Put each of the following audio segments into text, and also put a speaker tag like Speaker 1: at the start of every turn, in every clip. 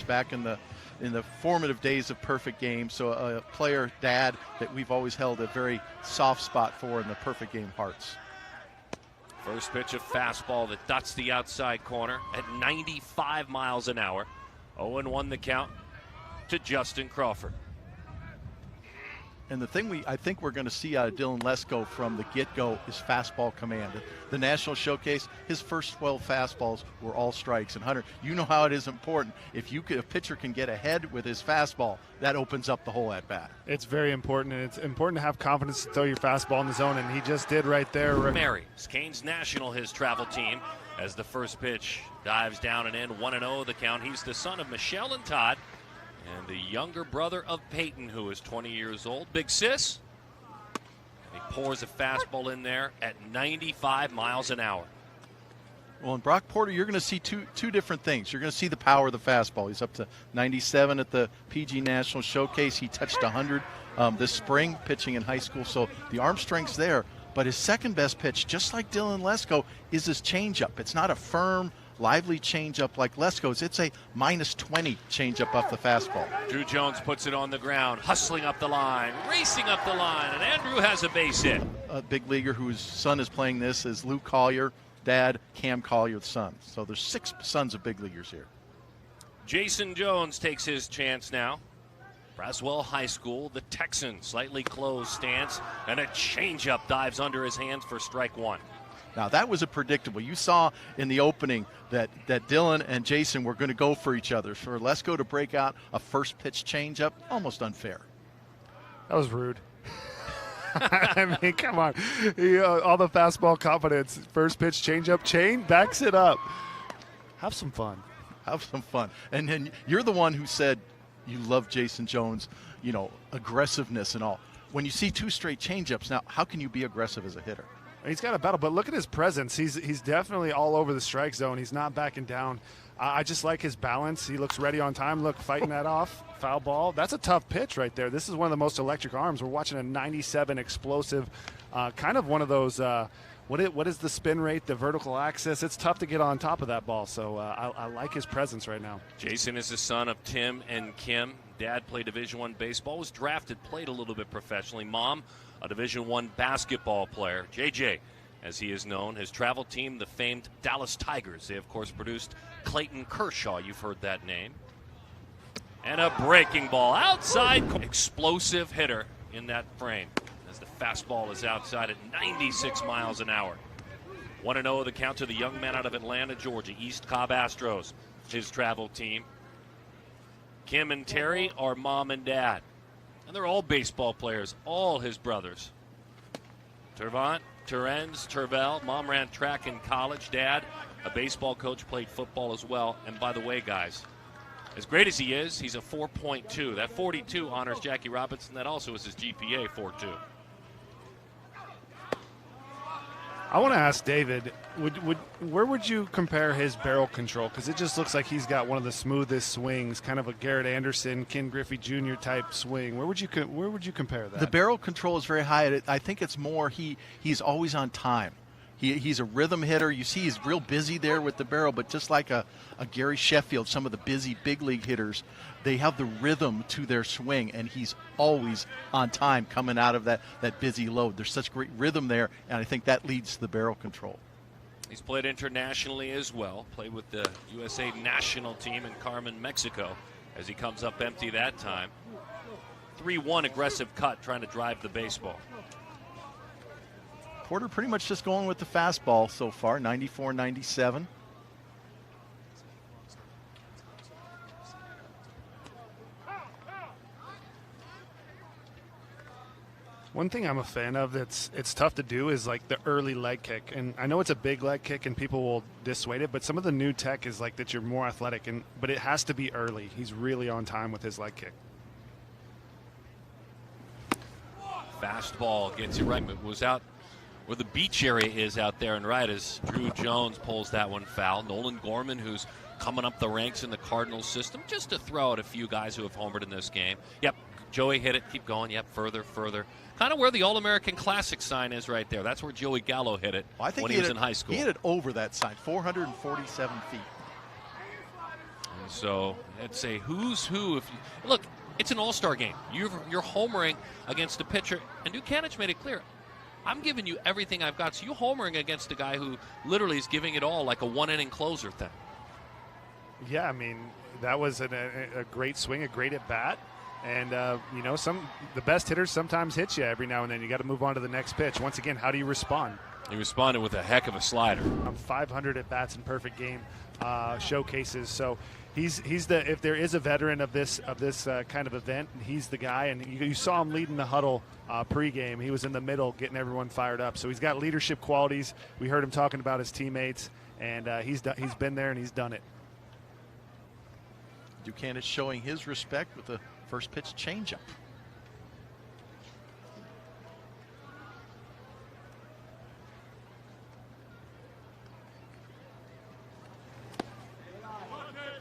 Speaker 1: back in the formative days of Perfect Game. So a player, dad, that we've always held a very soft spot for in the Perfect Game hearts.
Speaker 2: First pitch, a fastball that dots the outside corner at 95 miles an hour. 0-1 the count to Justin Crawford.
Speaker 1: And the thing I think we're going to see out of Dylan Lesko from the get-go is fastball command. The National Showcase, his first 12 fastballs were all strikes. And Hunter, you know how it is important. If a pitcher can get ahead with his fastball, that opens up the whole at-bat.
Speaker 3: It's very important, and it's important to have confidence to throw your fastball in the zone, and he just did right there.
Speaker 2: Mary, Canes National, his travel team, as the first pitch dives down and in. 1-0 the count. He's the son of Michelle and Todd, and the younger brother of Peyton, who is 20 years old. Big Sis. And he pours a fastball in there at 95 miles an hour.
Speaker 1: Well, in Brock Porter, you're going to see two different things. You're going to see the power of the fastball. He's up to 97 at the PG National Showcase. He touched 100 this spring, pitching in high school. So the arm strength's there. But his second best pitch, just like Dylan Lesko, is his changeup. It's not a firm, lively changeup like Lesko's. It's a -20 changeup off the fastball.
Speaker 2: Drew Jones puts it on the ground, hustling up the line, racing up the line, and Andrew has a base hit.
Speaker 1: A big leaguer whose son is playing this is Lou Collier, dad Cam Collier's son. So there's 6 sons of big leaguers here.
Speaker 2: Jason Jones takes his chance now. Braswell High School, the Texan, slightly closed stance, and a changeup dives under his hands for strike 1.
Speaker 1: Now that was a predictable. You saw in the opening that Dylan and Jason were going to go for each other. For Lesko to break out a first pitch changeup, almost unfair.
Speaker 3: That was rude. I mean, come on. All the fastball confidence. First pitch changeup, chain backs it up. Have some fun.
Speaker 1: Have some fun. And then you're the one who said you love Jason Jones, aggressiveness and all. When you see 2 straight changeups, now how can you be aggressive as a hitter?
Speaker 3: He's got a battle, but look at his presence. He's definitely all over the strike zone. He's not backing down. I just like his balance. He looks ready on time. Look, fighting that off. Foul ball. That's a tough pitch right there. This is one of the most electric arms. We're watching a 97 explosive, kind of one of those, what is the spin rate, the vertical axis? It's tough to get on top of that ball, so I like his presence right now.
Speaker 2: Jason is the son of Tim and Kim. Dad played Division I baseball, was drafted, played a little bit professionally. Mom, a Division I basketball player. JJ, as he is known, his travel team, the famed Dallas Tigers. They, of course, produced Clayton Kershaw. You've heard that name. And a breaking ball outside. Explosive hitter in that frame as the fastball is outside at 96 miles an hour. 1-0 the count to the young man out of Atlanta, Georgia, East Cobb Astros, his travel team. Kim and Terry are mom and dad. And they're all baseball players, all his brothers. Tervant, Terenz, Tervel. Mom ran track in college. Dad, a baseball coach, played football as well. And by the way, guys, as great as he is, he's a 4.2. That 42 honors Jackie Robinson. That also is his GPA, 4.2.
Speaker 3: I want to ask David, where would you compare his barrel control? Because it just looks like he's got one of the smoothest swings, kind of a Garrett Anderson, Ken Griffey Jr. type swing. Where would you compare that?
Speaker 1: The barrel control is very high. I think it's more he's always on time. He's a rhythm hitter. You see he's real busy there with the barrel, but just like a Gary Sheffield, some of the busy big league hitters, they have the rhythm to their swing, and he's always on time coming out of that busy load. There's such great rhythm there, and I think that leads to the barrel control.
Speaker 2: He's played internationally as well. Played with the USA national team in Carmen, Mexico, as he comes up empty that time. 3-1 aggressive cut, trying to drive the baseball.
Speaker 1: Porter pretty much just going with the fastball so far, 94, 97.
Speaker 3: One thing I'm a fan of it's tough to do is like the early leg kick. And I know it's a big leg kick and people will dissuade it, but some of the new tech is like that you're more athletic, but it has to be early. He's really on time with his leg kick.
Speaker 2: Fastball gets you right. It was out where the beach area is out there and right as Drew Jones pulls that one foul. Nolan Gorman, who's coming up the ranks in the Cardinals system, just to throw out a few guys who have homered in this game. Yep, Joey hit it. Keep going. Yep, further. Kind of where the All-American Classic sign is right there. That's where Joey Gallo hit it when he was in high school.
Speaker 1: He hit it over that sign, 447 feet.
Speaker 2: And so let's say who's who. If you, look, it's an all-star game. You're homering against a pitcher, and Dukanich made it clear. I'm giving you everything I've got. So you're homering against a guy who literally is giving it all, like a one-inning closer thing.
Speaker 3: Yeah, I mean, that was a great swing, a great at bat. And, you know, the best hitters sometimes hit you every now and then. You got to move on to the next pitch. Once again, how do you respond?
Speaker 2: He responded with a heck of a slider.
Speaker 3: 500 at bats in perfect game showcases. So he's if there is a veteran of this kind of event, he's the guy. And you saw him leading the huddle pregame. He was in the middle, getting everyone fired up. So he's got leadership qualities. We heard him talking about his teammates, and he's been there and he's done it.
Speaker 1: Dukanich showing his respect with the first pitch changeup.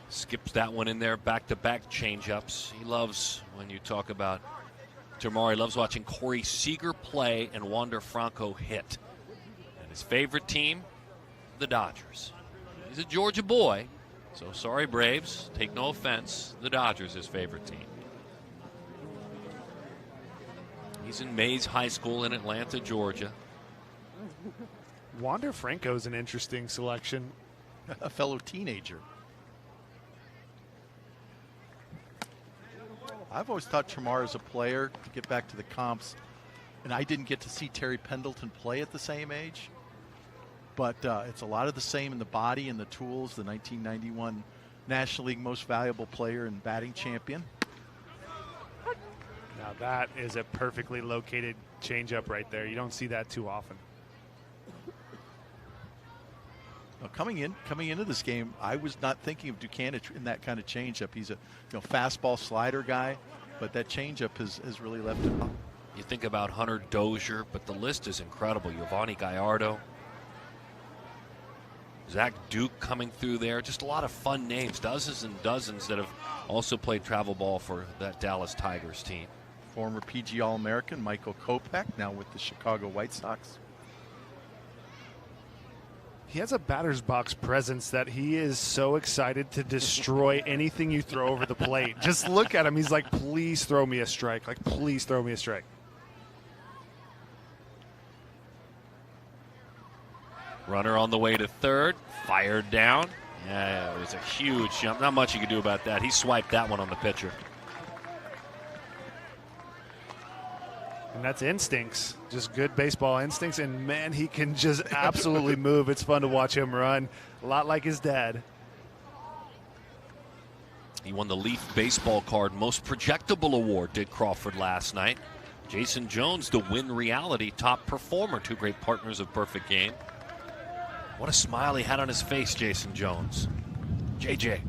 Speaker 2: Skips that one in there, back-to-back changeups. He loves, when you talk about Tamar, he loves watching Corey Seager play and Wander Franco hit. And his favorite team, the Dodgers. He's a Georgia boy, so sorry, Braves. Take no offense. The Dodgers, his favorite team. He's in Mays High School in Atlanta, Georgia.
Speaker 3: Wander Franco is an interesting selection.
Speaker 1: A fellow teenager. I've always thought Tamar as a player, to get back to the comps, and I didn't get to see Terry Pendleton play at the same age, but it's a lot of the same in the body and the tools. The 1991 National League Most Valuable Player and batting champion.
Speaker 3: Now that is a perfectly located changeup right there. You don't see that too often.
Speaker 1: Well, coming into this game, I was not thinking of Dukanich in that kind of changeup. He's a fastball slider guy, but that changeup has really left him.
Speaker 2: You think about Hunter Dozier, but the list is incredible. Giovanni Gallardo, Zach Duke coming through there. Just a lot of fun names, dozens and dozens that have also played travel ball for that Dallas Tigers team.
Speaker 1: Former PG All-American Michael Kopech, now with the Chicago White Sox.
Speaker 3: He has a batter's box presence that he is so excited to destroy anything you throw over the plate. Just look at him. He's like, please throw me a strike. Like, please throw me a strike.
Speaker 2: Runner on the way to third, fired down. Yeah, it was a huge jump. Not much you could do about that. He swiped that one on the pitcher.
Speaker 3: And that's instincts, just good baseball instincts. And, man, he can just absolutely move. It's fun to watch him run, a lot like his dad.
Speaker 2: He won the Leaf Baseball Card Most Projectable Award, did Crawford last night. Jason Jones, the Win Reality Top Performer, two great partners of Perfect Game. What a smile he had on his face, Jason Jones. JJ.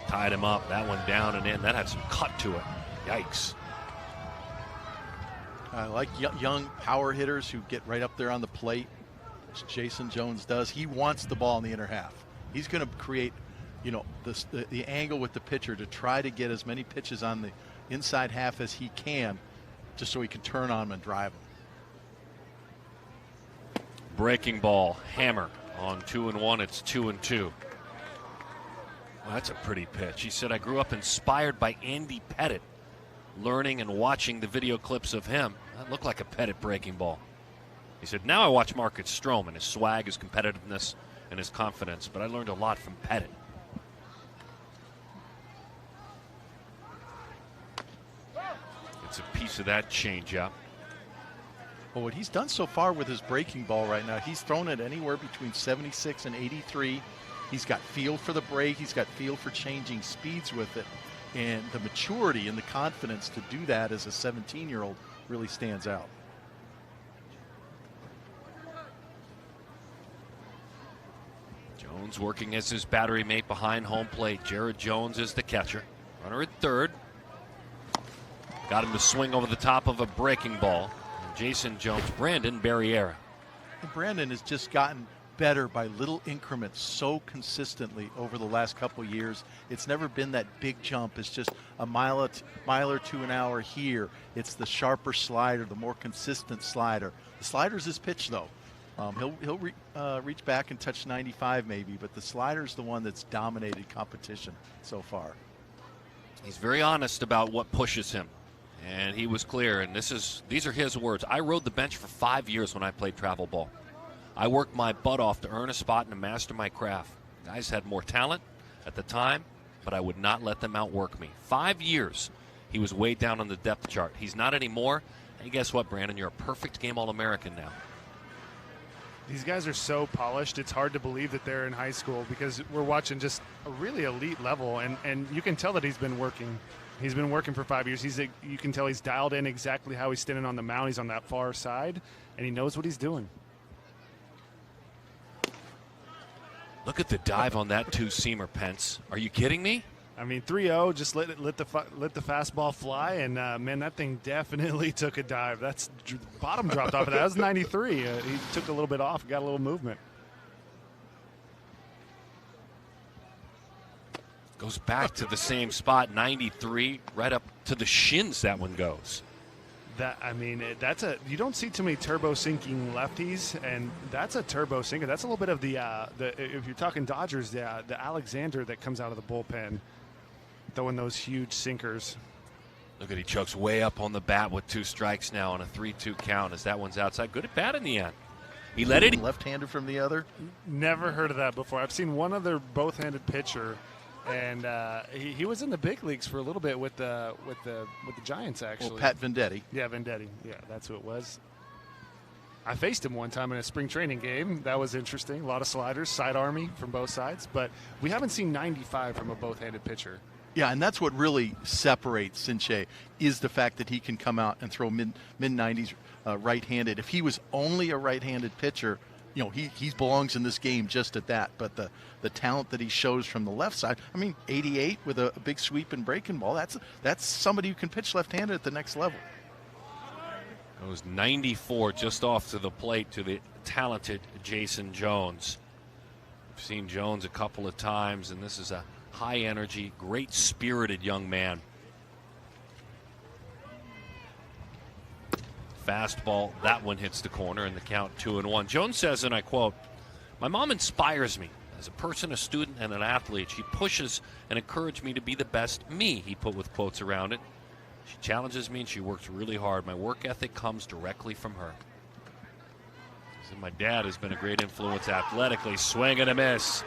Speaker 2: Tied him up. That one down and in. That had some cut to it. Yikes.
Speaker 1: I like young power hitters who get right up there on the plate, which Jason Jones does. He wants the ball in the inner half. He's going to create, the angle with the pitcher to try to get as many pitches on the inside half as he can, just so he can turn on them and drive them.
Speaker 2: Breaking ball, hammer on 2-1. It's 2-2. Well, that's a pretty pitch. He said, I grew up inspired by Andy Pettit, learning and watching the video clips of him. That looked like a Pettit breaking ball. He said, now I watch Marcus Stroman, his swag, his competitiveness, and his confidence, but I learned a lot from Pettit. It's a piece of that changeup.
Speaker 1: Well, what he's done so far with his breaking ball right now, he's thrown it anywhere between 76 and 83. He's got feel for the break. He's got feel for changing speeds with it. And the maturity and the confidence to do that as a 17-year-old really stands out.
Speaker 2: Jones working as his battery mate behind home plate. Jared Jones is the catcher. Runner at third. Got him to swing over the top of a breaking ball. And Jason Jones, Brandon Barriera.
Speaker 1: And Brandon has just gotten better by little increments so consistently over the last couple of years. It's never been that big jump. It's just a mile or two an hour here. It's the sharper slider, the more consistent slider. The slider's his pitch, though. He'll reach back and touch 95 maybe, but the slider's the one that's dominated competition so far.
Speaker 2: He's very honest about what pushes him, and he was clear. And these are his words. I rode the bench for 5 years when I played travel ball. I worked my butt off to earn a spot and to master my craft. Guys had more talent at the time, but I would not let them outwork me. 5 years, he was way down on the depth chart. He's not anymore. And guess what, Brandon? You're a perfect game All-American now.
Speaker 3: These guys are so polished, it's hard to believe that they're in high school because we're watching just a really elite level, and you can tell that he's been working. He's been working for 5 years. You can tell he's dialed in exactly how he's standing on the mound. He's on that far side, and he knows what he's doing.
Speaker 2: Look at the dive on that two-seamer, Pence. Are you kidding me?
Speaker 3: I mean, 3-0, just let the fastball fly, and man, that thing definitely took a dive. That's bottom dropped off of that. That was 93. He took a little bit off, got a little movement.
Speaker 2: Goes back to the same spot, 93, right up to the shins. That one goes.
Speaker 3: You don't see too many turbo sinking lefties, and that's a turbo sinker. That's a little bit of the if you're talking Dodgers, the Alexander that comes out of the bullpen, throwing those huge sinkers.
Speaker 2: Look at, he chokes way up on the bat with 2 strikes now on a 3-2 count as that one's outside. Good at bat in the end. He let it.
Speaker 1: Left-handed from the other.
Speaker 3: Never heard of that before. I've seen one other both-handed pitcher, and he was in the big leagues for a little bit with the Giants, actually.
Speaker 1: Well, Pat Vendetti.
Speaker 3: Yeah, Vendetti. Yeah, that's who it was. I faced him one time in a spring training game. That was interesting. A lot of sliders, side army from both sides, but we haven't seen 95 from a both-handed pitcher.
Speaker 1: Yeah, and that's what really separates Sinche is the fact that he can come out and throw mid-90s right-handed. If he was only a right-handed pitcher, he belongs in this game just at that. But the talent that he shows from the left side, 88 with a big sweep and breaking ball, that's somebody who can pitch left-handed at the next level.
Speaker 2: It was 94 just off to the plate to the talented Jason Jones. We've seen Jones a couple of times, and this is a high-energy, great-spirited young man. Fastball, that one hits the corner, and the count 2-1. Jones says, and I quote, "My mom inspires me as a person, a student, and an athlete. She pushes and encourages me to be the best me," he put with quotes around it. "She challenges me, and she works really hard. My work ethic comes directly from her." So my dad has been a great influence athletically. Swing and a miss.